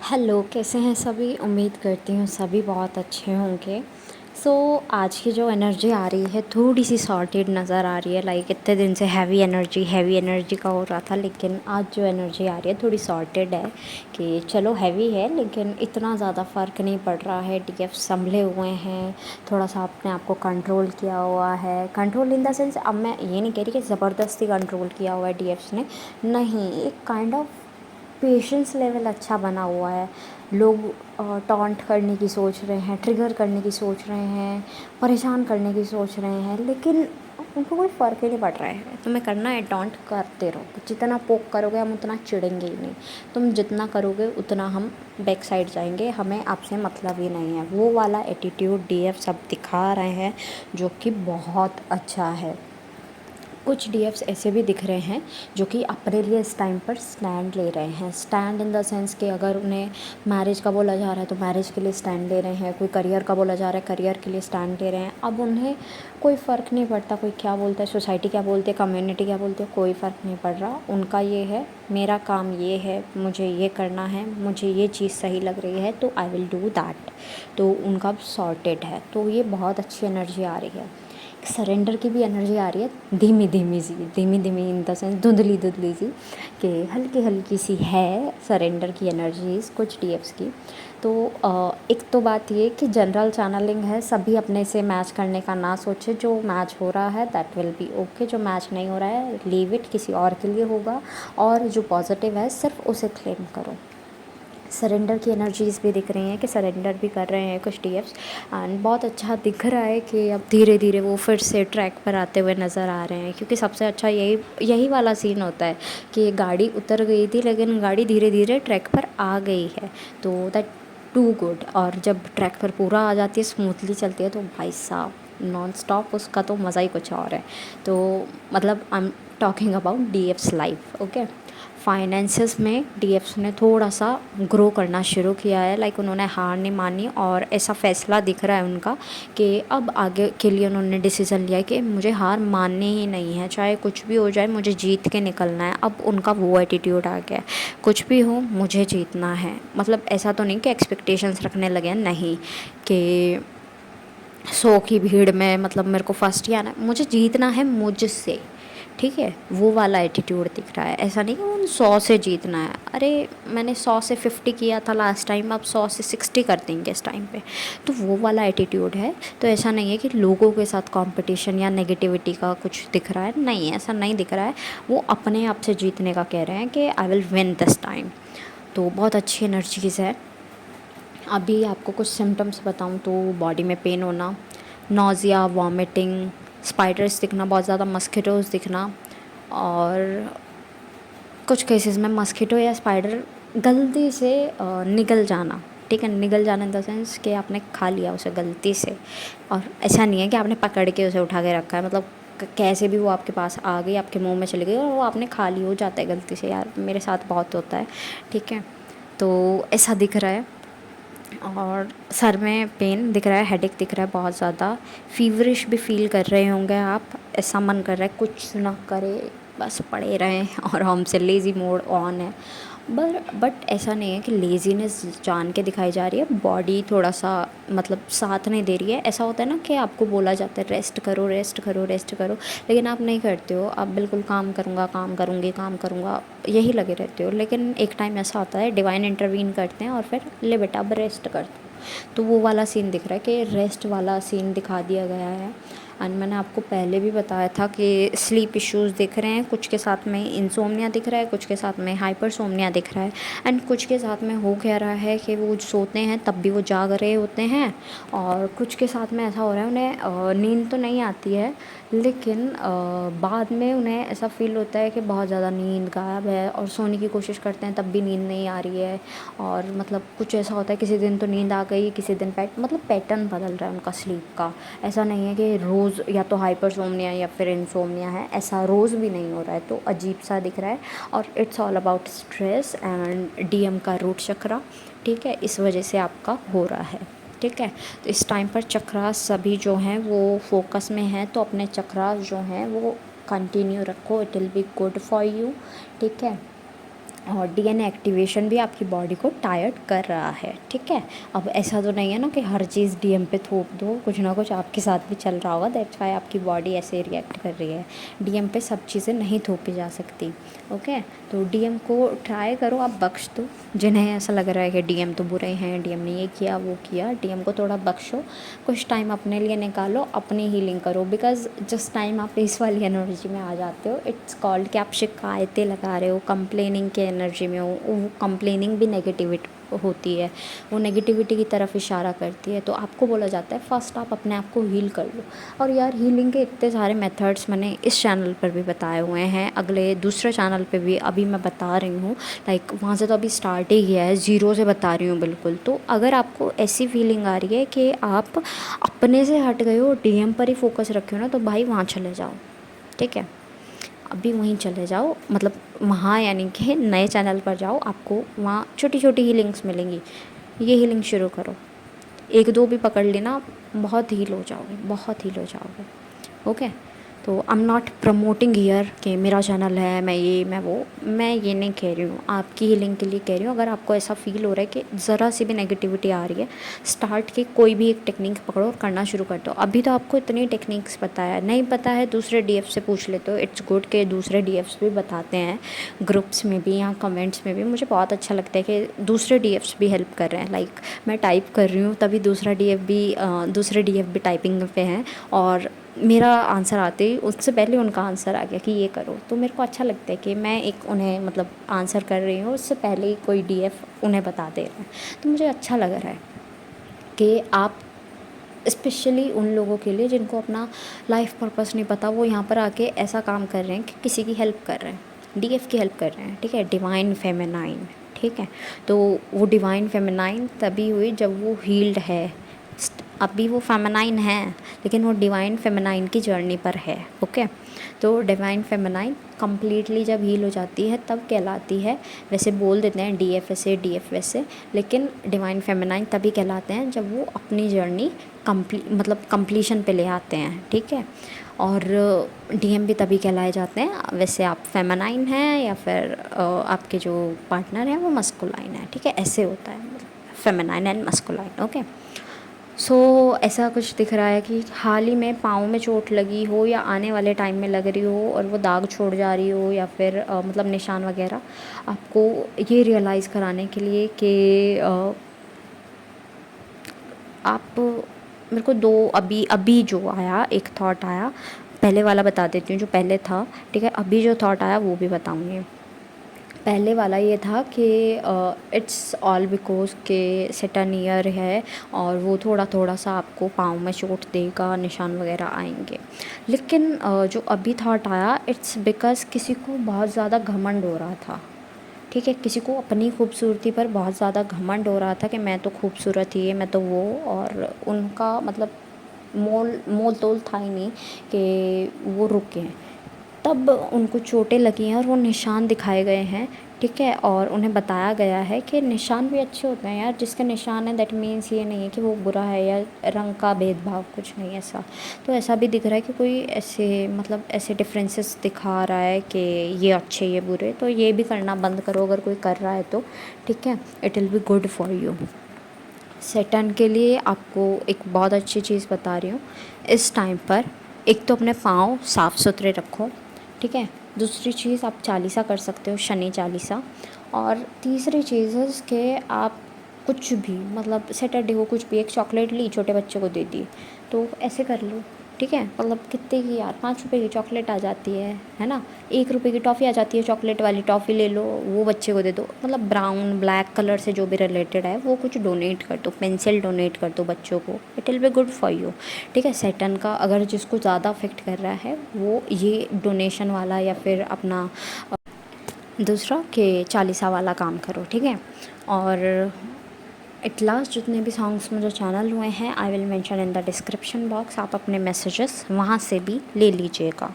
Hello, कैसे हैं सभी? उम्मीद करती हूँ सभी बहुत अच्छे होंगे। आज की जो एनर्जी आ रही है थोड़ी-सी सॉर्टेड नज़र आ रही है। लाइक इतने दिन से हैवी एनर्जी का हो रहा था, लेकिन आज जो एनर्जी आ रही है थोड़ी सॉर्टेड है कि चलो हैवी है लेकिन इतना ज़्यादा फ़र्क नहीं पड़ रहा है। डीएफ संभले हुए हैं, थोड़ा-सा अपने आप को कंट्रोल किया हुआ है। कंट्रोल इन द सेंस, अब मैं ये नहीं कह रही कि ज़बरदस्ती कंट्रोल किया हुआ है डीएफ्स ने, नहीं, एक काइंड ऑफ पेशेंस लेवल अच्छा बना हुआ है। लोग टॉन्ट करने की सोच रहे हैं, ट्रिगर करने की सोच रहे हैं, परेशान करने की सोच रहे हैं, लेकिन उनको कोई फ़र्क ही नहीं पड़ रहा है। तुम्हें करना है टॉन्ट, करते रहो। जितना पोक करोगे हम उतना चिढ़ेंगे ही नहीं। तुम जितना करोगे उतना हम बैक साइड जाएंगे, हमें आपसे मतलब ही नहीं है। वो वाला एटीट्यूड डीएफ सब दिखा रहे हैं, जो कि बहुत अच्छा है। कुछ डीएफ्स ऐसे भी दिख रहे हैं जो कि अपने लिए इस टाइम पर स्टैंड ले रहे हैं। स्टैंड इन द सेंस कि अगर उन्हें मैरिज का बोला जा रहा है तो मैरिज के लिए स्टैंड ले रहे हैं, कोई करियर का बोला जा रहा है करियर के लिए स्टैंड ले रहे हैं। अब उन्हें कोई फ़र्क नहीं पड़ता कोई क्या बोलता है, सोसाइटी क्या बोलती है, कम्युनिटी क्या बोलती है, कोई फ़र्क नहीं पड़ रहा। उनका ये है, मेरा काम ये है, मुझे ये करना है, मुझे ये चीज़ सही लग रही है तो आई विल डू दैट। तो उनका सॉर्टेड है, तो ये बहुत अच्छी एनर्जी आ रही है। सरेंडर की भी एनर्जी आ रही है, धीमी धीमी सी, धीमी धीमी इन द सेंस धुंधली धुंधली सी, कि हल्की हल्की सी है सरेंडर की एनर्जीज़ कुछ डीएफ्स की। तो एक तो बात ये कि जनरल चैनलिंग है, सभी अपने से मैच करने का ना सोचे। जो मैच हो रहा है दैट विल बी ओके, जो मैच नहीं हो रहा है लीव इट, किसी और के लिए होगा। और जो पॉजिटिव है सिर्फ उसे क्लेम करो। सरेंडर की एनर्जीज़ भी दिख रही हैं कि सरेंडर भी कर रहे हैं कुछ डीएफ्स, एंड बहुत अच्छा दिख रहा है कि अब धीरे धीरे वो फिर से ट्रैक पर आते हुए नज़र आ रहे हैं। क्योंकि सबसे अच्छा यही यही वाला सीन होता है कि गाड़ी उतर गई थी लेकिन गाड़ी धीरे धीरे ट्रैक पर आ गई है, तो दैट टू गुड। और जब ट्रैक पर पूरा आ जाती है, स्मूथली चलती है, तो भाई साहब नॉन स्टॉप, उसका तो मज़ा ही कुछ और है। तो मतलब I am talking about DFS life, okay. Finances में डीएफ्स ने थोड़ा सा ग्रो करना शुरू किया है। लाइक उन्होंने हार नहीं मानी, और ऐसा फ़ैसला दिख रहा है उनका कि अब आगे के लिए उन्होंने डिसीज़न लिया है कि मुझे हार माननी ही नहीं है, चाहे कुछ भी हो जाए मुझे जीत के निकलना है। अब उनका वो एटीट्यूड आ गया है, कुछ भी हो मुझे जीतना है। मतलब ऐसा तो नहीं कि एक्सपेक्टेशंस रखने लगे हैं, नहीं कि 100 की भीड़ में मतलब मेरे को फर्स्ट ही आना है, मुझे जीतना है मुझसे, ठीक है। वो वाला एटीट्यूड दिख रहा है। ऐसा नहीं कि उन 100 से जीतना है। अरे मैंने 100 से 50 किया था लास्ट टाइम, अब 100 से 60 कर देंगे इस टाइम पे, तो वो वाला एटीट्यूड है। तो ऐसा नहीं है कि लोगों के साथ कंपटीशन या नेगेटिविटी का कुछ दिख रहा है, नहीं, ऐसा नहीं दिख रहा है। वो अपने आप से जीतने का कह रहे हैं कि I will win this time. तो बहुत अच्छी एनर्जीज़ है। अभी आपको कुछ सिम्टम्स बताऊँ तो बॉडी में पेन होना, नौज़िया, वॉमिटिंग, स्पाइडर्स दिखना बहुत ज़्यादा, मस्किटोज़ दिखना, और कुछ केसेस में मस्किटो या स्पाइडर गलती से निगल जाना, ठीक है। निगल जाना इन द सेंस कि आपने खा लिया उसे गलती से, और ऐसा नहीं है कि आपने पकड़ के उसे उठा के रखा है। मतलब कैसे भी वो आपके पास आ गई, आपके मुंह में चली गई, और वो आपने खा ली, हो जाता है गलती से यार, मेरे साथ बहुत होता है, ठीक है। तो ऐसा दिख रहा है। और सर में पेन दिख रहा है, हेडेक दिख रहा है बहुत ज़्यादा, फीवरिश भी फील कर रहे होंगे आप। ऐसा मन कर रहा है कुछ ना करे, बस पड़े रहें और हमसे, लेज़ी मोड ऑन है। बट ऐसा नहीं है कि लेज़ीनेस जान के दिखाई जा रही है, बॉडी थोड़ा सा मतलब साथ नहीं दे रही है। ऐसा होता है ना कि आपको बोला जाता है रेस्ट करो रेस्ट करो रेस्ट करो, लेकिन आप नहीं करते हो। आप बिल्कुल काम करूँगा, काम करूँगी, काम करूँगा, यही लगे रहते हो। लेकिन एक टाइम ऐसा आता है डिवाइन इंटरवीन करते हैं और फिर ले बेटा अब रेस्ट कर दो। तो वो वाला सीन दिख रहा है कि रेस्ट वाला सीन दिखा दिया गया है। एंड मैंने आपको पहले भी बताया था कि स्लीप इश्यूज़ दिख रहे हैं, कुछ के साथ में इंसोम्निया दिख रहा है, कुछ के साथ में हाइपरसोम्निया दिख रहा है, एंड कुछ के साथ में हो क्या रहा है कि वो सोते हैं तब भी वो जाग रहे होते हैं, और कुछ के साथ में ऐसा हो रहा है उन्हें नींद तो नहीं आती है, लेकिन बाद में उन्हें ऐसा फ़ील होता है कि बहुत ज़्यादा नींद गायब है, और सोने की कोशिश करते हैं तब भी नींद नहीं आ रही है। और मतलब कुछ ऐसा होता है किसी दिन तो नींद आ गई, किसी दिन मतलब पैटर्न बदल रहा है उनका स्लीप का। ऐसा नहीं है कि रोज़ या तो हाइपरसोम्निया या फिर इंसोम्निया है, ऐसा रोज़ भी नहीं हो रहा है, तो अजीब सा दिख रहा है। और it's all about stress and DM का रूट चक्रा, ठीक है, इस वजह से आपका हो रहा है, ठीक है। तो इस टाइम पर चक्रास सभी जो हैं वो फोकस में हैं, तो अपने चक्रास जो हैं वो कंटिन्यू रखो, it will be good for you, ठीक है। और डीएनए एक्टिवेशन भी आपकी बॉडी को टायर्ड कर रहा है, ठीक है। अब ऐसा तो नहीं है ना कि हर चीज़ डीएम पे थोप दो, कुछ ना कुछ आपके साथ भी चल रहा होगा, दैट्स वाई आपकी बॉडी ऐसे रिएक्ट कर रही है। डीएम पे सब चीज़ें नहीं थोपी जा सकती, ओके। तो डीएम को ट्राई करो, आप बख्श दो जिन्हें ऐसा लग रहा है कि डीएम तो बुरे हैं, डीएम ने ये किया वो किया। डीएम को थोड़ा बख्शो, कुछ टाइम अपने लिए निकालो, अपनी हीलिंग करो। बिकॉज जिस टाइम आप इस वाली एनर्जी में आ जाते हो, इट्स कॉल्ड कि आप शिकायतें लगा रहे हो, कंप्लेनिंग के एनर्जी में हो। वो कंप्लेनिंग भी नेगेटिविटी होती है, वो नेगेटिविटी की तरफ इशारा करती है। तो आपको बोला जाता है फर्स्ट आप अपने आप को हील कर लो। और यार हीलिंग के इतने सारे मेथड्स मैंने इस चैनल पर भी बताए हुए हैं, अगले दूसरे चैनल पे भी अभी मैं बता रही हूँ। लाइक वहाँ से तो अभी स्टार्ट ही किया है, ज़ीरो से बता रही हूँ बिल्कुल। तो अगर आपको ऐसी फीलिंग आ रही है कि आप अपने से हट गए हो, डीएम पर ही फोकस रखे हो ना, तो भाई वहाँ चले जाओ, ठीक है। अभी वहीं चले जाओ, मतलब वहाँ यानी कि नए चैनल पर जाओ, आपको वहाँ छोटी छोटी हीलिंग्स मिलेंगी। ये हीलिंग शुरू करो, एक दो भी पकड़ लेना, बहुत हील हो जाओगे, बहुत हील हो जाओगे, ओके। तो I am not promoting here कि मेरा चैनल है, मैं ये मैं वो, मैं ये नहीं कह रही हूँ, आपकी हीलिंग के लिए कह रही हूँ। अगर आपको ऐसा फील हो रहा है कि ज़रा सी भी नेगेटिविटी आ रही है, स्टार्ट की कोई भी एक टेक्निक पकड़ो और करना शुरू कर दो। अभी तो आपको इतनी टेक्निक्स पता है, नहीं पता है दूसरे डीएफ से पूछ लेते हो, इट्स गुड के दूसरे डीएफ्स भी बताते हैं, ग्रुप्स में भी या कमेंट्स में भी। मुझे बहुत अच्छा लगता है कि दूसरे डीएफ्स भी हेल्प कर रहे हैं। लाइक मैं टाइप कर रही हूँ तभी दूसरे डीएफ भी टाइपिंग पे हैं, और मेरा आंसर आते ही उससे पहले उनका आंसर आ गया कि ये करो। तो मेरे को अच्छा लगता है कि मैं एक उन्हें मतलब आंसर कर रही हूँ, उससे पहले ही कोई डीएफ उन्हें बता दे रहे हैं। तो मुझे अच्छा लग रहा है कि आप स्पेशली उन लोगों के लिए जिनको अपना लाइफ पर्पस नहीं पता, वो यहाँ पर आके ऐसा काम कर रहे हैं कि किसी की हेल्प कर रहे हैं, डीएफ की हेल्प कर रहे हैं, ठीक है। डिवाइन फेमिनाइन, ठीक है। तो वो डिवाइन फेमिनाइन तभी हुई जब वो हील्ड है। अभी वो फेमिनाइन है, लेकिन वो डिवाइन फेमिनाइन की जर्नी पर है, ओके। तो डिवाइन फेमिनाइन कम्प्लीटली जब हील हो जाती है तब कहलाती है, वैसे बोल देते हैं डीएफ ऐसे डीएफ वैसे, लेकिन डिवाइन फेमिनाइन तभी कहलाते हैं जब वो अपनी जर्नी कंप्लीशन पे ले आते हैं, ठीक है। और डीएम भी तभी कहलाए जाते हैं, वैसे आप फेमिनाइन हैं या फिर आपके जो पार्टनर हैं वो मस्कुलाइन है, ठीक है। ऐसे होता है फेमिनाइन एंड मस्कुलाइन, ओके। सो ऐसा कुछ दिख रहा है कि हाल ही में पाँव में चोट लगी हो या आने वाले टाइम में लग रही हो और वो दाग छोड़ जा रही हो, या फिर मतलब निशान वगैरह, आपको ये रियलाइज़ कराने के लिए कि आप मेरे को दो अभी अभी जो आया एक थॉट आया, पहले वाला बता देती हूँ जो पहले था, ठीक है। अभी जो थॉट आया वो भी बताऊँगी। पहले वाला ये था कि इट्स ऑल बिकॉज के सेटन ईयर है और वो थोड़ा थोड़ा सा आपको पाँव में चोट देगा, निशान वगैरह आएंगे। लेकिन जो अभी थॉट आया, इट्स बिकॉज किसी को बहुत ज़्यादा घमंड हो रहा था, ठीक है। किसी को अपनी खूबसूरती पर बहुत ज़्यादा घमंड हो रहा था कि मैं तो खूबसूरत ही है, मैं तो वो, और उनका मतलब मोल तोल था ही नहीं कि वो रुके हैं। तब उनको चोटें लगी हैं और वो निशान दिखाए गए हैं, ठीक है। और उन्हें बताया गया है कि निशान भी अच्छे होते हैं यार, जिसके निशान है दैट मीन्स ये नहीं है कि वो बुरा है, या रंग का भेदभाव कुछ नहीं ऐसा। तो ऐसा भी दिख रहा है कि कोई ऐसे मतलब ऐसे डिफरेंसेस दिखा रहा है कि ये अच्छे ये बुरे, तो ये भी करना बंद करो अगर कोई कर रहा है तो, ठीक है। It will be good for you. सेटन के लिए आपको एक बहुत अच्छी चीज़ बता रही हूँ इस टाइम पर। एक तो अपने पाँव साफ़ सुथरे रखो, ठीक है। दूसरी चीज़ आप चालीसा कर सकते हो, शनि चालीसा। और तीसरी चीज़ है कि आप कुछ भी मतलब सैटरडे को कुछ भी एक चॉकलेट ली, छोटे बच्चे को दे दी, तो ऐसे कर लो, ठीक है। मतलब कितने की यार, 5 रुपए की चॉकलेट आ जाती है ना। 1 रुपए की टॉफ़ी आ जाती है, चॉकलेट वाली टॉफ़ी ले लो, वो बच्चे को दे दो। मतलब ब्राउन ब्लैक कलर से जो भी रिलेटेड है वो कुछ डोनेट कर दो, पेंसिल डोनेट कर दो बच्चों को, it will be good for you, ठीक है। सैटर्न का अगर जिसको ज़्यादा अफेक्ट कर रहा है वो ये डोनेशन वाला या फिर अपना दूसरा के चालीसा वाला काम करो, ठीक है। और एट लास्ट जितने भी सॉन्ग्स मुझे चैनल हुए हैं I will mention in the description box, आप अपने मैसेजेस वहाँ से भी ले लीजिएगा।